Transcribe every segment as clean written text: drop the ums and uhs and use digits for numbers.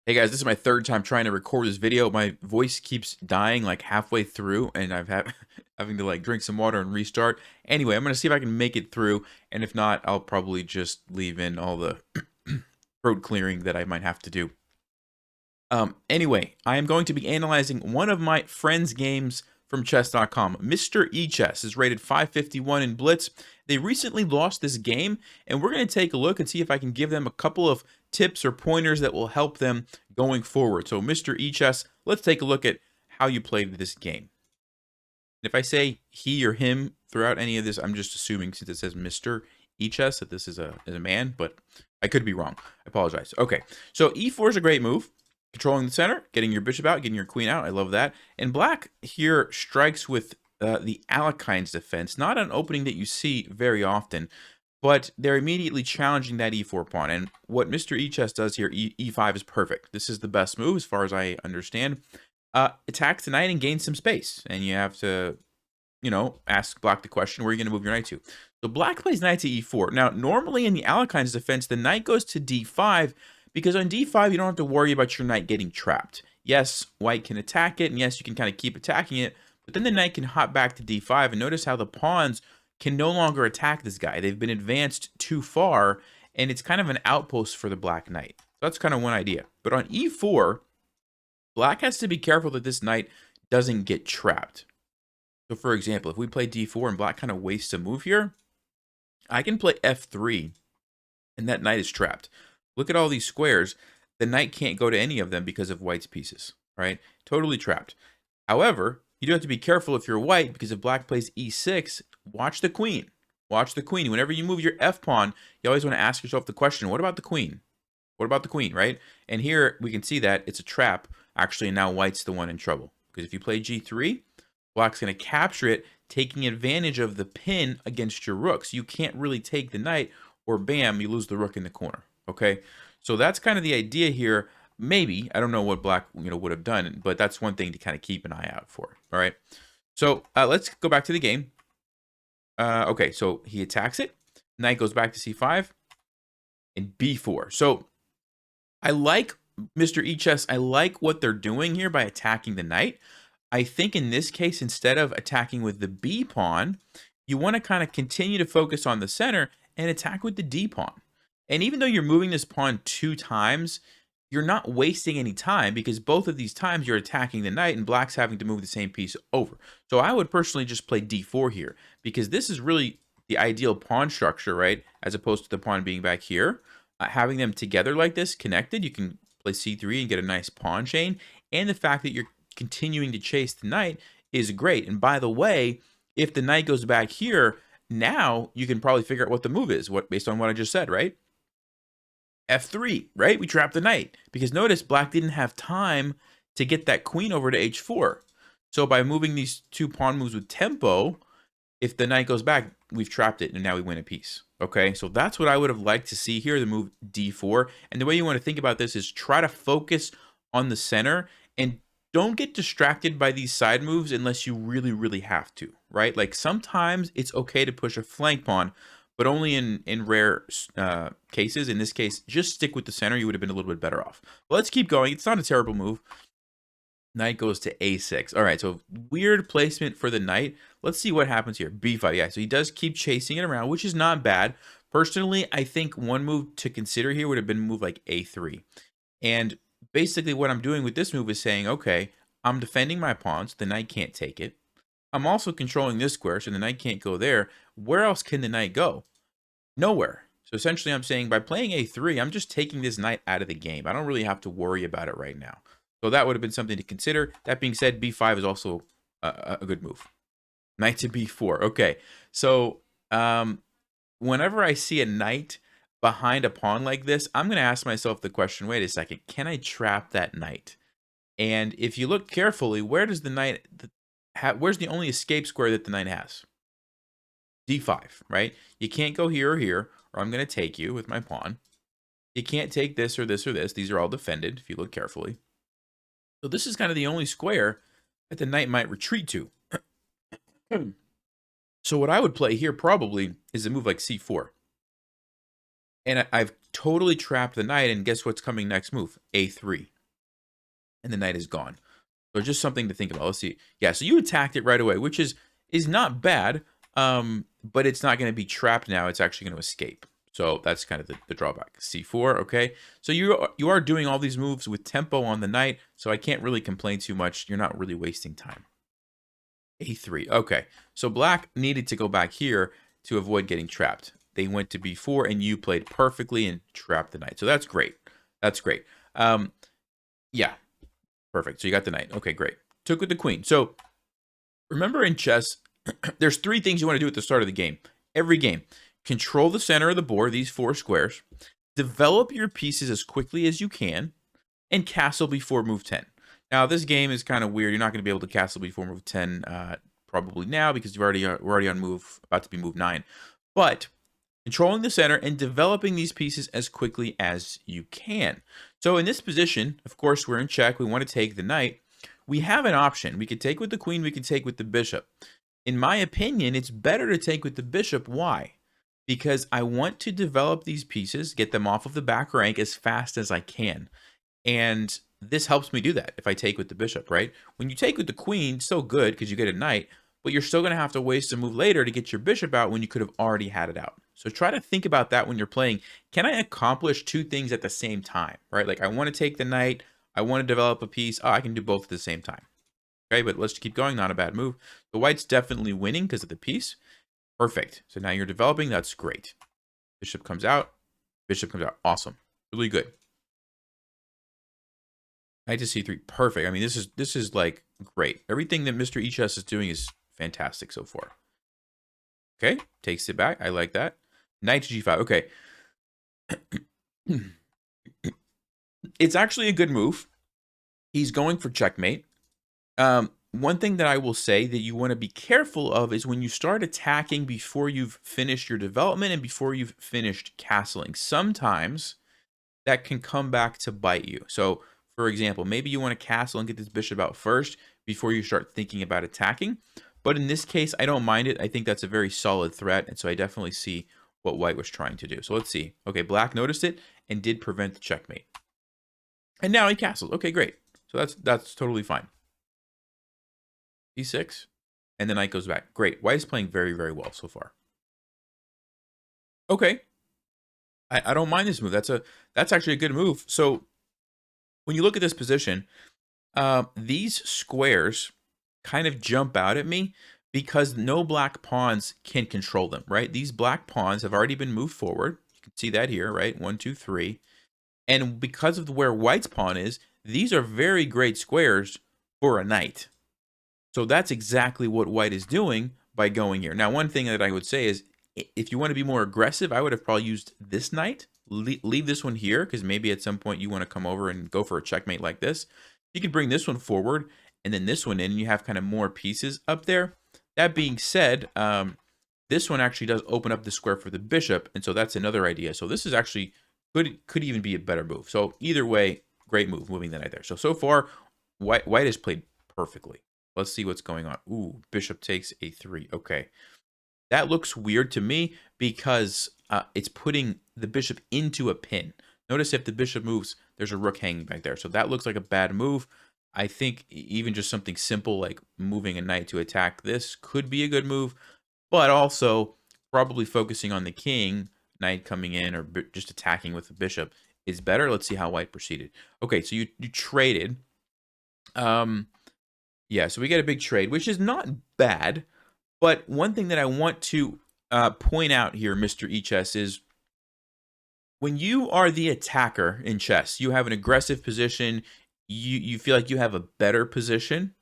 Hey guys, this is my third time trying to record this video. My voice keeps dying like halfway through, and I've had having to like drink some water and restart. Anyway, I'm gonna see if I can make it through, and if not, I'll probably just leave in all the throat clearing that I might have to do. Anyway, I am going to be analyzing one of my friends' games from chess.com. Mr. eChess is rated 551 in Blitz. They recently lost this game, and we're going to take a look and see if I can give them a couple of tips or pointers that will help them going forward. So, Mr. eChess, let's take a look at how you played this game. If I say he or him throughout any of this, I'm just assuming since it says Mr. eChess that this is a man, but I could be wrong. I apologize. Okay, so e4 is a great move. Controlling the center, getting your bishop out, getting your queen out. I love that. And black here strikes with the Alekine's defense. Not an opening that you see very often, but they're immediately challenging that e4 pawn. And what Mr. eChess does here, e5 is perfect. This is the best move as far as I understand. Attacks the knight and gains some space. And you have to, ask black the question, where are you going to move your knight to? So black plays knight to e4. Now, normally in the Alekine's defense, the knight goes to d5, because on d5, you don't have to worry about your knight getting trapped. Yes, white can attack it, and yes, you can kind of keep attacking it, but then the knight can hop back to d5, and notice how the pawns can no longer attack this guy. They've been advanced too far, and it's kind of an outpost for the black knight. So that's kind of one idea. But on e4, black has to be careful that this knight doesn't get trapped. So for example, if we play d4 and black kind of wastes a move here, I can play f3, and that knight is trapped. Look at all these squares. The knight can't go to any of them because of white's pieces, right? Totally trapped. However, you do have to be careful if you're white, because if black plays e6, watch the queen. Watch the queen. Whenever you move your f-pawn, you always want to ask yourself the question, what about the queen? What about the queen, right? And here we can see that it's a trap, actually, and now white's the one in trouble. Because if you play g3, black's going to capture it, taking advantage of the pin against your rook. So you can't really take the knight, or bam, you lose the rook in the corner. Okay, so that's kind of the idea here. Maybe, I don't know what black would have done, but that's one thing to kind of keep an eye out for. All right, so let's go back to the game. Okay, so he attacks it. Knight goes back to c5 and b4. So I like Mr. eChess. I like what they're doing here by attacking the knight. I think in this case, instead of attacking with the b pawn, you want to kind of continue to focus on the center and attack with the d pawn. And even though you're moving this pawn 2 times, you're not wasting any time, because both of these times you're attacking the knight and black's having to move the same piece over. So I would personally just play d4 here, because this is really the ideal pawn structure, right? As opposed to the pawn being back here. Having them together like this, connected, you can play c3 and get a nice pawn chain. And the fact that you're continuing to chase the knight is great. And by the way, if the knight goes back here, now you can probably figure out what the move is, based on what I just said, right? f3, right? We trapped the knight, because notice black didn't have time to get that queen over to h4. So by moving these 2 pawn moves with tempo, if the knight goes back, we've trapped it, and now we win a piece. Okay, so that's what I would have liked to see here, the move d4. And the way you want to think about this is try to focus on the center, and don't get distracted by these side moves unless you really, really have to, right? Like sometimes it's okay to push a flank pawn, but only in rare cases. In this case, just stick with the center. You would have been a little bit better off. Well, let's keep going. It's not a terrible move. Knight goes to a6. All right, so weird placement for the knight. Let's see what happens here. b5. Yeah, so he does keep chasing it around, which is not bad. Personally, I think one move to consider here would have been a move like a3. And basically what I'm doing with this move is saying, okay, I'm defending my pawns. The knight can't take it. I'm also controlling this square, so the knight can't go there. Where else can the knight go? Nowhere. So essentially I'm saying by playing a3, I'm just taking this knight out of the game. I don't really have to worry about it right now. So that would have been something to consider. That being said, b5 is also a good move. Knight to b4. Okay, so whenever I see a knight behind a pawn like this, I'm going to ask myself the question, wait a second, can I trap that knight? And if you look carefully, where does the knight, where's the only escape square that the knight has? d5, right? You can't go here or here, or I'm going to take you with my pawn. You can't take this or this or this. These are all defended if you look carefully. So this is kind of the only square that the knight might retreat to. So what I would play here probably is a move like c4. And I've totally trapped the knight, and guess what's coming next move? A3. And the knight is gone. So just something to think about. Let's see. Yeah, so you attacked it right away, which is not bad, but it's not going to be trapped now. It's actually going to escape. So that's kind of the drawback. C4, okay. So you are doing all these moves with tempo on the knight, so I can't really complain too much. You're not really wasting time. A3, okay. So black needed to go back here to avoid getting trapped. They went to B4, and you played perfectly and trapped the knight. So that's great. That's great. Yeah, perfect. So you got the knight. Okay, great. Took with the queen. So remember in chess, there's three things you want to do at the start of the game. Every game. Control the center of the board, these 4 squares. Develop your pieces as quickly as you can. And castle before move 10. Now, this game is kind of weird. You're not going to be able to castle before move 10 probably now because we're already on about to be move 9. But controlling the center and developing these pieces as quickly as you can. So in this position, of course, we're in check. We want to take the knight. We have an option. We could take with the queen. We could take with the bishop. In my opinion, it's better to take with the bishop. Why? Because I want to develop these pieces, get them off of the back rank as fast as I can. And this helps me do that if I take with the bishop, right? When you take with the queen, so good because you get a knight, but you're still going to have to waste a move later to get your bishop out when you could have already had it out. So try to think about that when you're playing. Can I accomplish 2 things at the same time, right? Like I want to take the knight, I want to develop a piece. Oh, I can do both at the same time. Okay, but let's keep going. Not a bad move. The white's definitely winning because of the piece. Perfect. So now you're developing. That's great. Bishop comes out. Bishop comes out. Awesome. Really good. Knight to c3. Perfect. I mean, this is like great. Everything that Mr. Chess is doing is fantastic so far. Okay, takes it back. I like that. Knight to g5. Okay. It's actually a good move. He's going for checkmate. One thing that I will say that you want to be careful of is when you start attacking before you've finished your development and before you've finished castling. Sometimes that can come back to bite you. So, for example, maybe you want to castle and get this bishop out first before you start thinking about attacking. But in this case, I don't mind it. I think that's a very solid threat, and so I definitely see what white was trying to do. So let's see. Okay, black noticed it and did prevent the checkmate. And now he castled. Okay, great. So that's totally fine. E6, and the knight goes back. Great. White is playing very, very well so far. Okay. I don't mind this move. That's actually a good move. So when you look at this position, these squares kind of jump out at me because no black pawns can control them, right? These black pawns have already been moved forward. You can see that here, right? 1, 2, 3. And because of where white's pawn is, these are very great squares for a knight. So that's exactly what white is doing by going here. Now, one thing that I would say is if you want to be more aggressive, I would have probably used this knight. Leave this one here because maybe at some point you want to come over and go for a checkmate like this. You could bring this one forward and then this one in, and you have kind of more pieces up there. That being said, this one actually does open up the square for the bishop, and so that's another idea. So this is actually could even be a better move. So either way, great move moving the knight there. So far, white has played perfectly. Let's see what's going on. Ooh, bishop takes a3. Okay. That looks weird to me because it's putting the bishop into a pin. Notice if the bishop moves, there's a rook hanging back there. So that looks like a bad move. I think even just something simple like moving a knight to attack this could be a good move. But also probably focusing on the king, knight coming in or just attacking with the bishop is better. Let's see how white proceeded. Okay, so you traded. Yeah, so we get a big trade, which is not bad. But one thing that I want to point out here, Mr. Chess, is when you are the attacker in chess, you have an aggressive position. You feel like you have a better position.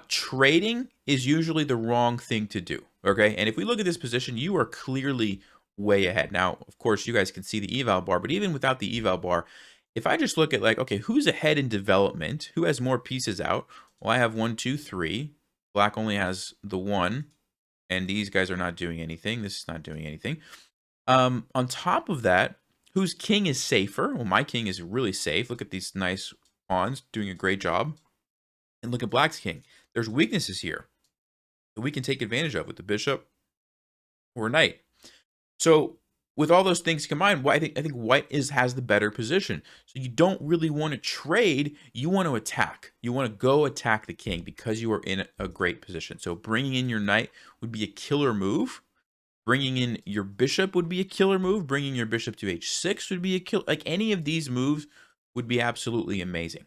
Trading is usually the wrong thing to do. Okay, and if we look at this position, you are clearly way ahead. Now, of course, you guys can see the eval bar, but even without the eval bar, if I just look at like, okay, who's ahead in development? Who has more pieces out? Well, I have 1, 2, 3. Black only has the 1, and these guys are not doing anything. This is not doing anything. On top of that, whose king is safer? Well, my king is really safe. Look at these nice pawns doing a great job. And look at black's king. There's weaknesses here that we can take advantage of with the bishop or knight. So with all those things combined, I think white has the better position. So you don't really want to trade. You want to attack. You want to go attack the king because you are in a great position. So bringing in your knight would be a killer move. Bringing in your bishop would be a killer move. Bringing your bishop to h6 would be a kill. Like any of these moves would be absolutely amazing.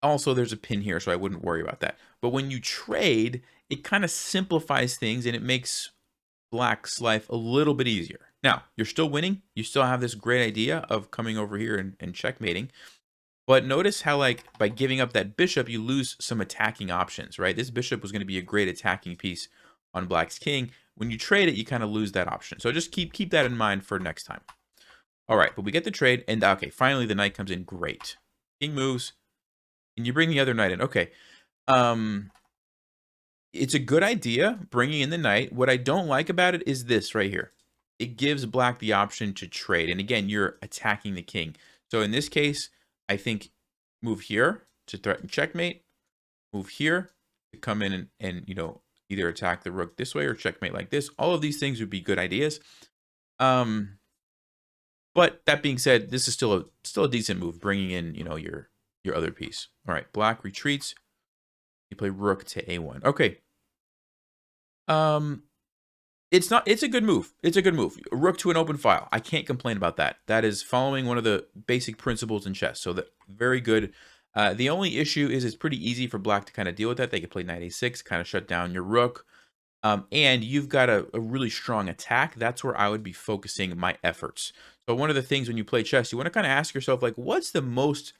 Also, there's a pin here, so I wouldn't worry about that. But when you trade, it kind of simplifies things and it makes Black's life a little bit easier. Now, you're still winning. You still have this great idea of coming over here and checkmating. But notice how, like, by giving up that bishop, you lose some attacking options, right? This bishop was going to be a great attacking piece on Black's king. When you trade it, you kind of lose that option. So just keep that in mind for next time. All right, but we get the trade, and okay, finally the knight comes in. Great. King moves, and you bring the other knight in. Okay. It's a good idea, bringing in the knight. What I don't like about it is this right here. It gives Black the option to trade, and again, you're attacking the king. So in this case, I think move here to threaten checkmate, move here to come in and you know, either attack the rook this way or checkmate like this. All of these things would be good ideas. But that being said, this is still a decent move, bringing in, you know, your other piece. All right, Black retreats. You play rook to a1. Okay. It's a good move. It's a good move. Rook to an open file. I can't complain about that. That is following one of the basic principles in chess. So very good. The only issue is it's pretty easy for Black to kind of deal with that. They could play knight a6, kind of shut down your rook. And you've got a really strong attack. That's where I would be focusing my efforts. So one of the things when you play chess, you want to kind of ask yourself, like, what's the most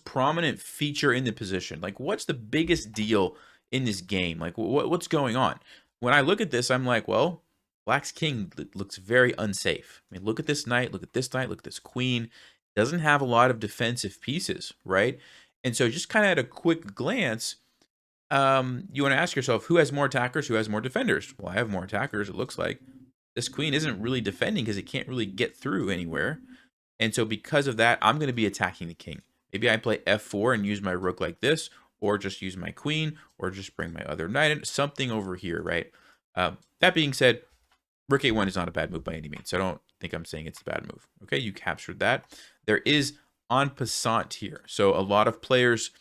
prominent feature in the position? Like, what's the biggest deal in this game? Like, what's going on? When I look at this, I'm like, well, Black's king looks very unsafe. I mean, look at this knight, look at this knight, look at this queen. Doesn't have a lot of defensive pieces, right? And so just kind of at a quick glance, you want to ask yourself, who has more attackers, who has more defenders? Well, I have more attackers, it looks like. This queen isn't really defending because it can't really get through anywhere. And so because of that, I'm going to be attacking the king. Maybe I play f4 and use my rook like this, or just use my queen, or just bring my other knight in, something over here, right? That being said, rook a1 is not a bad move by any means. So I don't think I'm saying it's a bad move. Okay, you captured that. There is en passant here. So a lot of players,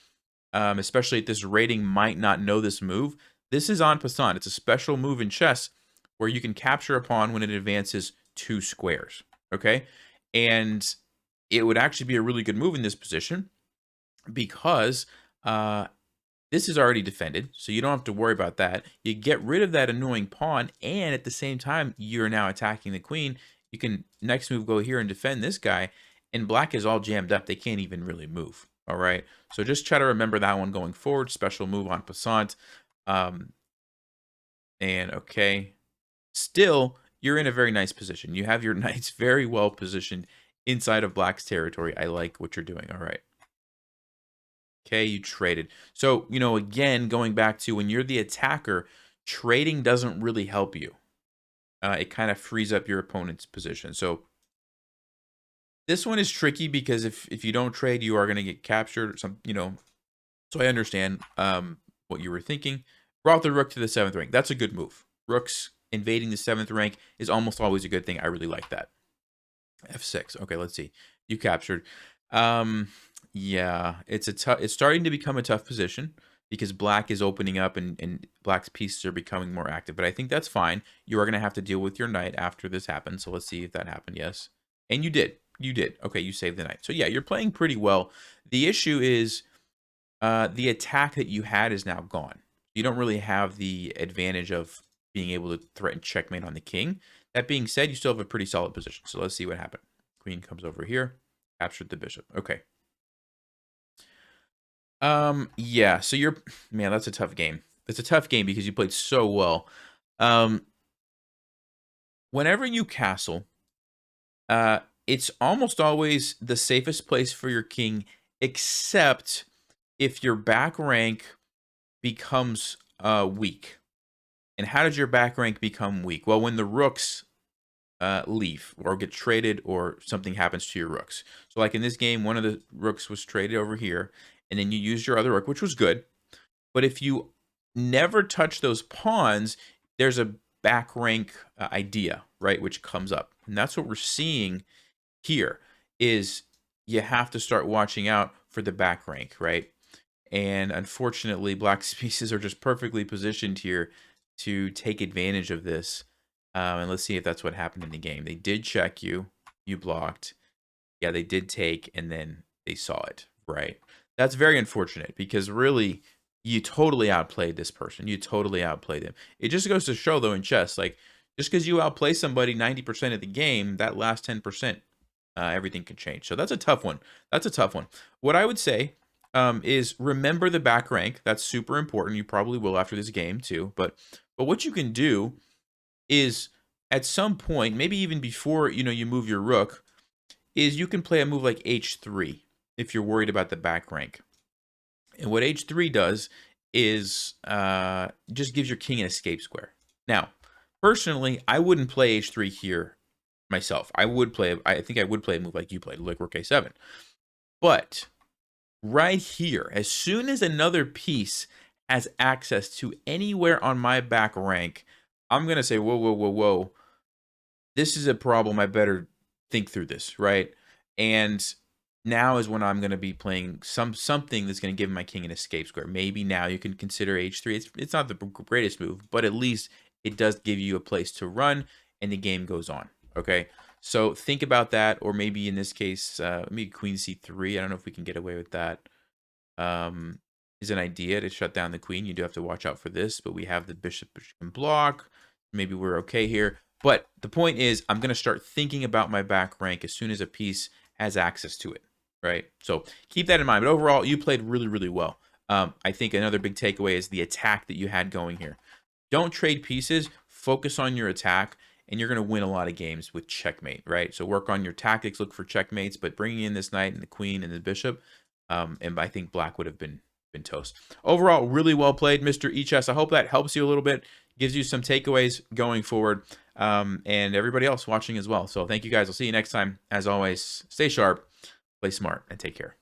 especially at this rating, might not know this move. This is en passant. It's a special move in chess where you can capture a pawn when it advances 2 squares. Okay, and it would actually be a really good move in this position because this is already defended, so you don't have to worry about that. You get rid of that annoying pawn, and at the same time, you're now attacking the queen. You can next move go here and defend this guy, and Black is all jammed up. They can't even really move. All right, so just try to remember that one going forward. Special move en passant. And okay, still, you're in a very nice position. You have your knights very well positioned inside of Black's territory. I like what you're doing. All right. Okay, you traded. So, you know, again, going back to when you're the attacker, trading doesn't really help you. It kind of frees up your opponent's position. So this one is tricky because if you don't trade, you are going to get captured. You know, so I understand what you were thinking. Brought the rook to the 7th rank. That's a good move. Rooks invading the 7th rank is almost always a good thing. I really like that. F6. Okay, let's see. You captured. Yeah, it's starting to become a tough position because Black is opening up and Black's pieces are becoming more active. But I think that's fine. You are going to have to deal with your knight after this happens. So let's see if that happened. Yes. And you did. You did. Okay, you saved the knight. So yeah, you're playing pretty well. The issue is the attack that you had is now gone. You don't really have the advantage of being able to threaten checkmate on the king. That being said, you still have a pretty solid position. So let's see what happened. Queen comes over here, captured the bishop. Okay. Yeah, so man, that's a tough game. It's a tough game because you played so well. Whenever you castle, it's almost always the safest place for your king, except if your back rank becomes weak. And how does your back rank become weak? Well, when the rooks leave or get traded or something happens to your rooks. So like in this game, one of the rooks was traded over here, and then you used your other rook, which was good. But if you never touch those pawns, there's a back rank idea, right, which comes up. And that's what we're seeing here is you have to start watching out for the back rank, right? And unfortunately, black species are just perfectly positioned here to take advantage of this. And let's see if that's what happened in the game. They did check you. You blocked. Yeah, they did take, and then they saw it, right? That's very unfortunate because really, you totally outplayed this person. You totally outplayed them. It just goes to show, though, in chess, like, just because you outplay somebody 90% of the game, that last 10%, everything can change. So that's a tough one. That's a tough one. What I would say is remember the back rank. That's super important. You probably will after this game too. But what you can do is at some point, maybe even before you move your rook, is you can play a move like h3 if you're worried about the back rank. And what h3 does is just gives your king an escape square. Now, personally, I wouldn't play h3 here myself. I think I would play a move like you played, like rook a7. But right here, as soon as another piece has access to anywhere on my back rank, I'm going to say, whoa, whoa, whoa, whoa. This is a problem. I better think through this, right? And now is when I'm going to be playing something that's going to give my king an escape square. Maybe now you can consider h3. It's not the greatest move, but at least it does give you a place to run, and the game goes on, okay? So think about that, or maybe in this case, maybe queen c3. I don't know if we can get away with that. Is an idea to shut down the queen. You do have to watch out for this, but we have the bishop can block. Maybe we're okay here. But the point is, I'm going to start thinking about my back rank as soon as a piece has access to it, right? So keep that in mind. But overall, you played really, really well. I think another big takeaway is the attack that you had going here. Don't trade pieces. Focus on your attack, and you're going to win a lot of games with checkmate, right? So work on your tactics, look for checkmates, but bringing in this knight and the queen and the bishop, and I think black would have been toast. Overall, really well played, Mr. eChess. I hope that helps you a little bit, gives you some takeaways going forward, and everybody else watching as well. So thank you guys. I'll see you next time. As always, stay sharp, play smart, and take care.